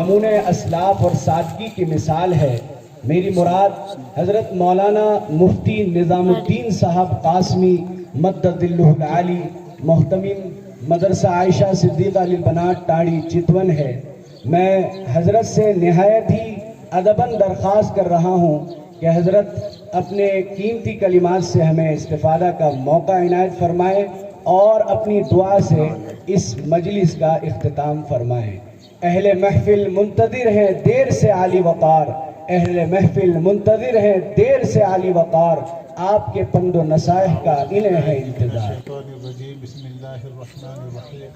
مضمون اسلاف اور سادگی کی مثال ہے۔ میری مراد حضرت مولانا مفتی نظام الدین صاحب قاسمی مدد اللہ العالی محتمم مدرسہ عائشہ صدیقہ للبنات ٹاڑی چتون ہے۔ میں حضرت سے نہایت ہی ادباً درخواست کر رہا ہوں کہ حضرت اپنے قیمتی کلمات سے ہمیں استفادہ کا موقع عنایت فرمائیں اور اپنی دعا سے اس مجلس کا اختتام فرمائیں۔ اہل محفل منتظر ہیں دیر سے عالی وقار، اہل محفل منتظر ہیں دیر سے عالی وقار، آپ کے پند و نصائح کا انہیں ہے انتظار۔ بسم اللہ الرحمن الرحیم۔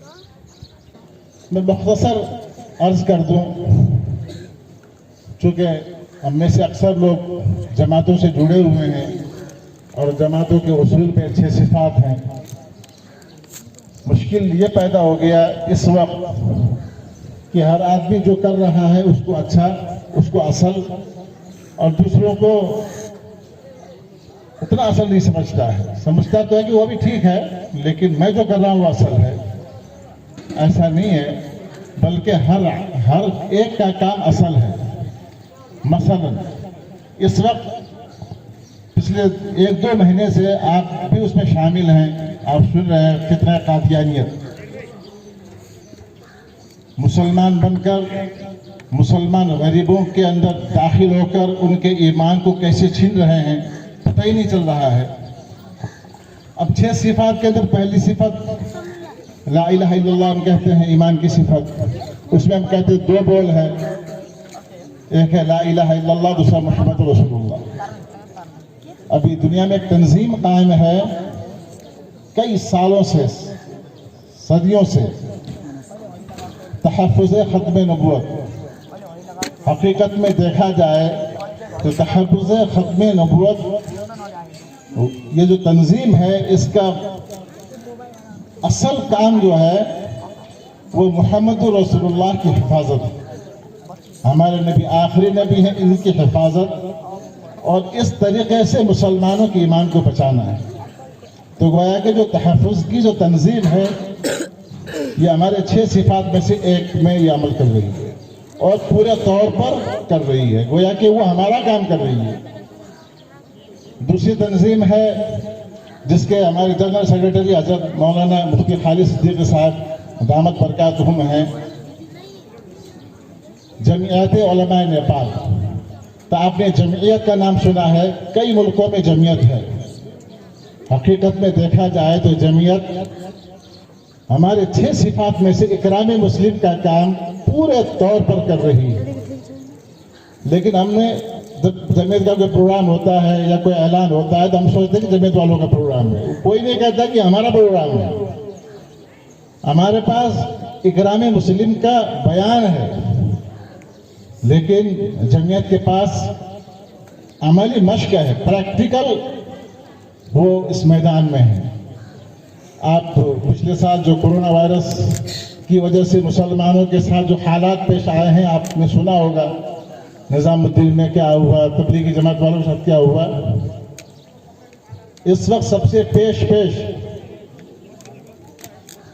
میں مختصر عرض کر دوں، چونکہ ہم میں سے اکثر لوگ جماعتوں سے جڑے ہوئے ہیں اور جماعتوں کے اصول پہ اچھے صفات ہیں، مشکل یہ پیدا ہو گیا اس وقت کہ ہر آدمی جو کر رہا ہے اس کو اچھا، اس کو اصل، اور دوسروں کو اتنا اصل نہیں سمجھتا ہے۔ سمجھتا تو ہے کہ وہ بھی ٹھیک ہے، لیکن میں جو کر رہا ہوں وہ اصل ہے۔ ایسا نہیں ہے، بلکہ ہر ایک کا کام اصل ہے۔ مثلا اس وقت پچھلے 1-2 مہینے سے آپ بھی اس میں شامل ہیں، آپ سن رہے ہیں فتنہ قادیانیت۔ مسلمان بن کر مسلمان غریبوں کے اندر داخل ہو کر ان کے ایمان کو کیسے چھین رہے ہیں پتہ ہی نہیں چل رہا ہے۔ اب 6 صفات کے اندر پہلی صفت لا الہ الا اللہ ہم کہتے ہیں، ایمان کی صفت، اس میں ہم کہتے ہیں 2 بول ہے، ایک ہے لا الہ الا اللہ، دوسرا محمد رسول اللہ۔ ابھی دنیا میں ایک تنظیم قائم ہے کئی سالوں سے، صدیوں سے، تحفظ ختم نبوت۔ حقیقت میں دیکھا جائے تو تحفظ ختم نبوت یہ جو تنظیم ہے، اس کا اصل کام جو ہے وہ محمد رسول اللہ کی حفاظت ہے۔ ہمارے نبی آخری نبی ہیں، ان کی حفاظت اور اس طریقے سے مسلمانوں کے ایمان کو بچانا ہے۔ تو گویا کہ جو تحفظ کی جو تنظیم ہے یہ ہمارے 6 صفات میں سے ایک میں یہ عمل کر رہی ہے اور پورے طور پر کر رہی ہے، گویا کہ وہ ہمارا کام کر رہی ہے۔ دوسری تنظیم ہے جس کے ہمارے جنرل سیکرٹری حضرت مولانا مفتی خالد صدیقی صاحب دامت برکاتہم ہیں، جمعیت علماء نیپال۔ تو آپ نے جمعیت کا نام سنا ہے، کئی ملکوں میں جمعیت ہے۔ حقیقت میں دیکھا جائے تو جمعیت ہمارے 6 صفات میں سے اکرام مسلم کا کام پورے طور پر کر رہی ہے۔ لیکن ہم نے جب جمعیت کا کوئی پروگرام ہوتا ہے یا کوئی اعلان ہوتا ہے تو ہم سوچتے ہیں کہ جمعیت والوں کا پروگرام ہے، کوئی نہیں کہتا کہ ہمارا پروگرام ہے۔ ہمارے پاس اکرام مسلم کا بیان ہے، لیکن جمعیت کے پاس عملی مشق ہے، پریکٹیکل وہ اس میدان میں ہے۔ آپ پچھلے سال جو کرونا وائرس کی وجہ سے مسلمانوں کے ساتھ جو حالات پیش آئے ہیں آپ نے سنا ہوگا، نظام الدین میں کیا ہوا، تبلیغی جماعت والوں کے ساتھ کیا ہوا۔ اس وقت سب سے پیش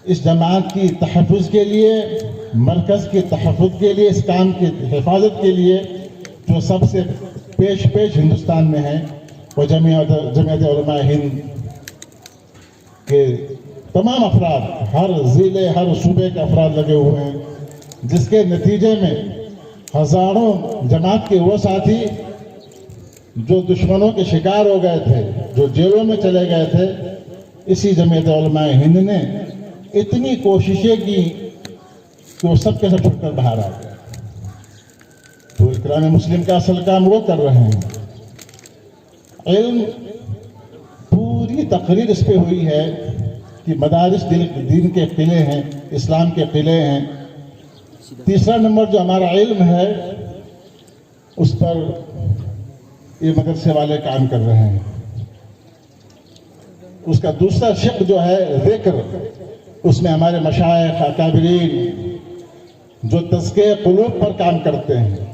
اس جماعت کی تحفظ کے لیے، مرکز کے تحفظ کے لیے، اس کام کی حفاظت کے لیے جو سب سے پیش ہندوستان میں ہے وہ جمعیت علماء ہند کے تمام افراد، ہر ضلع ہر صوبے کے افراد لگے ہوئے ہیں، جس کے نتیجے میں ہزاروں جماعت کے وہ ساتھی جو دشمنوں کے شکار ہو گئے تھے، جو جیلوں میں چلے گئے تھے، اسی جمعیت علماء ہند نے اتنی کوششیں کی کہ وہ سب کے سب چھوٹ کر باہر آ گئے۔ تو اکرام مسلم کا اصل کام وہ کر رہے ہیں۔ علم پوری تقریر اس پہ ہوئی ہے کہ مدارس دین کے قلعے ہیں، اسلام کے قلعے ہیں۔ تیسرا نمبر جو ہمارا علم ہے اس پر یہ مدرسے والے کام کر رہے ہیں۔ اس کا دوسرا شق جو ہے ذکر، اس میں ہمارے مشائخ اکابرین جو تزکیہ قلوب پر کام کرتے ہیں۔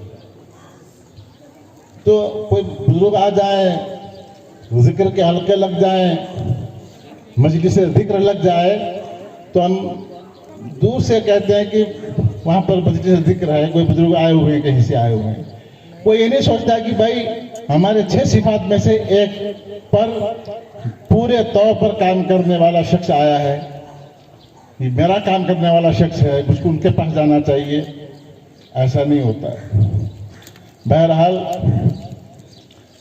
تو کوئی بزرگ آ جائے، ذکر کے حلقے لگ جائیں، مجلس ذکر لگ جائے، تو ہم دور سے کہتے ہیں کہ वहाँ पर जिक्र है, कोई बुजुर्ग आए हुए हैं, कहीं से आए हुए हैं, वो ये नहीं सोचता कि भाई हमारे 6 सिफात में से एक पर पूरे तौर पर काम करने वाला शख्स आया है, ये मेरा काम करने वाला शख्स है, मुझको उनके पास जाना चाहिए। ऐसा नहीं होता है। बहरहाल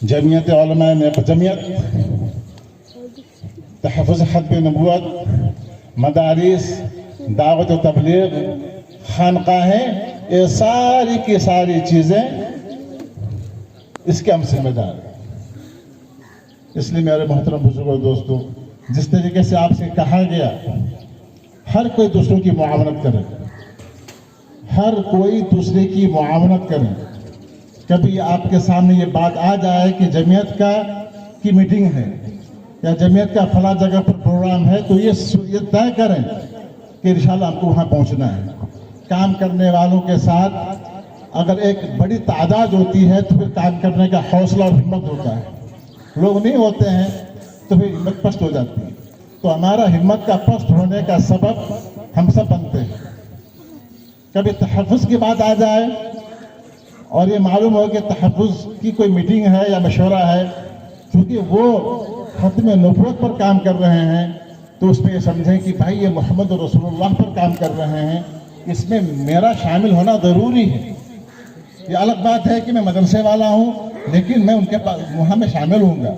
जमीयत उलमा ने जमीयत तहफ़्फ़ुज़ ख़त्म नबूवत, मदारिस, दावत व तबलीग, खानकाहें, ये सारी की सारी चीज़ें इसके हम जिम्मेदार हैं। इसलिए मेरे मोहतरम बुजुर्गों दोस्तों, जिस तरीके से आपसे कहा गया हर कोई दूसरों की मुआवनत करे, हर कोई दूसरे की मुआवनत करे। कभी आपके सामने ये बात आ जाए कि जमीयत की मीटिंग है या जमीयत का फला जगह पर प्रोग्राम है, तो ये तय करें कि इंशाल्लाह हमको वहाँ पहुँचना है। काम करने वालों के साथ अगर एक बड़ी तादाद होती है तो फिर काम करने का हौसला और हिम्मत होता है। लोग नहीं होते हैं तो फिर हिम्मत पस्त हो जाती है। तो हमारा हिम्मत का पस्त होने का सबब हम सब बनते हैं। कभी तहफ़्फ़ुज़ की बात आ जाए और ये मालूम हो कि तहफ़्फ़ुज़ की कोई मीटिंग है या मशवरा है, क्योंकि वो ख़त्म नबूवत पर काम कर रहे हैं, तो उसमें ये समझें कि भाई ये मोहम्मद रसूलुल्लाह पर काम कर रहे हैं, इसमें मेरा शामिल होना ज़रूरी है। ये अलग बात है कि मैं मदरसे वाला हूँ लेकिन मैं उनके पास वहाँ में शामिल हूँगा।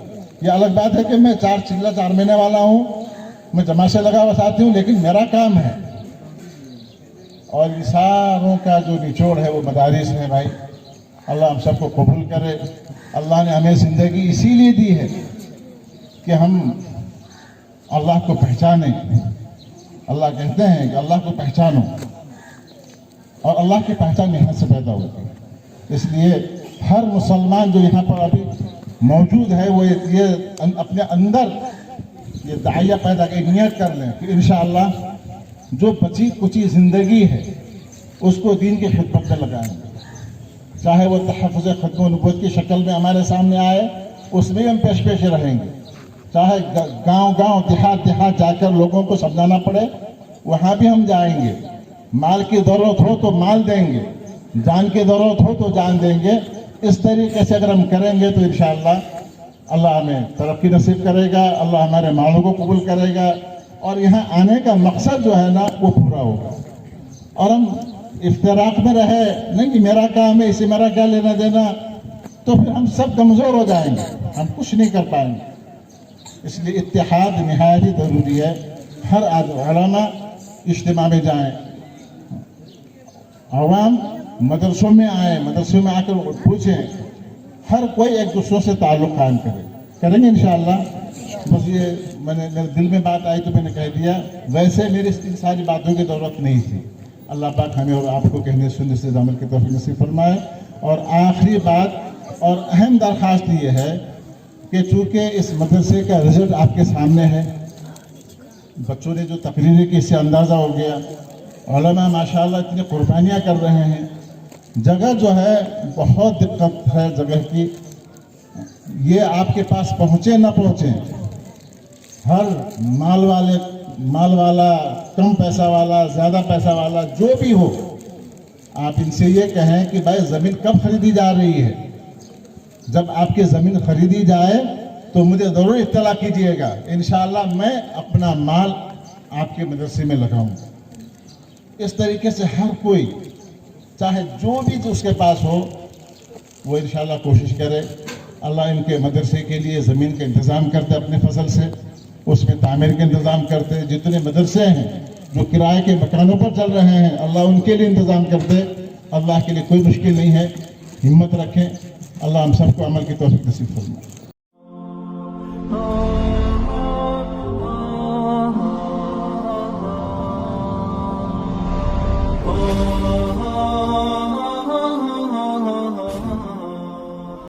ये अलग बात है कि मैं 4 महीने वाला हूँ, मैं जमा से लगा हुआ साथी हूँ, लेकिन मेरा काम है। और इन सारों का जो निचोड़ है वो मदारिस है। भाई अल्लाह हम सबको कबूल करे। अल्लाह ने हमें ज़िंदगी इसीलिए दी है कि हम अल्लाह को पहचानें। अल्लाह कहते हैं कि अल्लाह को पहचानो, और अल्लाह की पहचान यहाँ से पैदा होती है। इसलिए हर मुसलमान जो यहाँ पर अभी मौजूद है वो ये अपने अंदर ये दाइया पैदा कर नियत कर लें कि इंशाअल्लाह जो बची कुची ज़िंदगी है उसको दीन की खिदमत में लगाएंगे। चाहे वो तहफ़्फ़ुज़ ख़त्म नबूवत की शक्ल में हमारे सामने आए, उसमें हम पेश पेश रहेंगे। चाहे गांव-गांव, देहात जाकर लोगों को समझाना पड़े, वहाँ भी हम जाएंगे। माल की ज़रूरत हो तो माल देंगे, जान की ज़रूरत हो तो जान देंगे। इस तरीके से अगर हम करेंगे तो इंशाअल्लाह अल्लाह हमें तरक्की नसीब करेगा, अल्लाह हमारे मालों को कबूल करेगा, और यहाँ आने का मकसद जो है ना वो पूरा होगा। और हम इफ्तिराक में रहे नहीं कि मेरा काम है, इसे मेरा क्या लेना देना, तो फिर हम सब कमज़ोर हो जाएंगे, हम कुछ नहीं कर पाएंगे। इसलिए इत्तेहाद निहायत ही ज़रूरी है। हर उलमा इज्तिमा में जाएं, अवाम मदरसों में आए, मदरसों में आकर पूछें, हर कोई एक दूसरों से ताल्लुक़ कायम करेंगे इंशाअल्लाह। बस ये मेरे दिल में बात आई तो मैंने कह दिया। वैसे मेरी इन सारी बातों की ज़रूरत नहीं थी। अल्लाह पाक हमें और आपको कहने सुनने से अमल की तौफीक नसीब फरमाए। और आखिरी बात और अहम दरख्वास्त ये है कि चूँकि इस मदरसे का रिजल्ट आपके सामने है, बच्चों ने जो तकरीरें की इससे अंदाज़ा हो गया, उलमा माशाअल्लाह इतनी कुर्बानियाँ कर रहे हैं। जगह जो है बहुत दिक्कत है जगह की, ये आपके पास पहुँचे ना पहुँचे, हर माल वाला, कम पैसा वाला, ज़्यादा पैसा वाला, जो भी हो, आप इनसे ये कहें कि भाई ज़मीन कब खरीदी जा रही है। जब आपकी ज़मीन खरीदी जाए तो मुझे ज़रूर इत्तला कीजिएगा, इंशाअल्लाह मैं अपना माल आपके मदरसे में लगाऊंगा। इस तरीके से हर कोई, चाहे जो भी जो उसके पास हो, वो इंशाअल्लाह कोशिश करे। अल्लाह इनके मदरसे के लिए ज़मीन का इंतज़ाम करते अपने फसल से, उसमें तामीर का इंतज़ाम करते। जितने मदरसे हैं जो किराए के मकानों पर चल रहे हैं, अल्लाह उनके लिए इंतज़ाम करते। अल्लाह के लिए कोई मुश्किल नहीं है, हिम्मत रखें। अल्लाह हम सबको अमल की तौफीक नसीब फरमाए।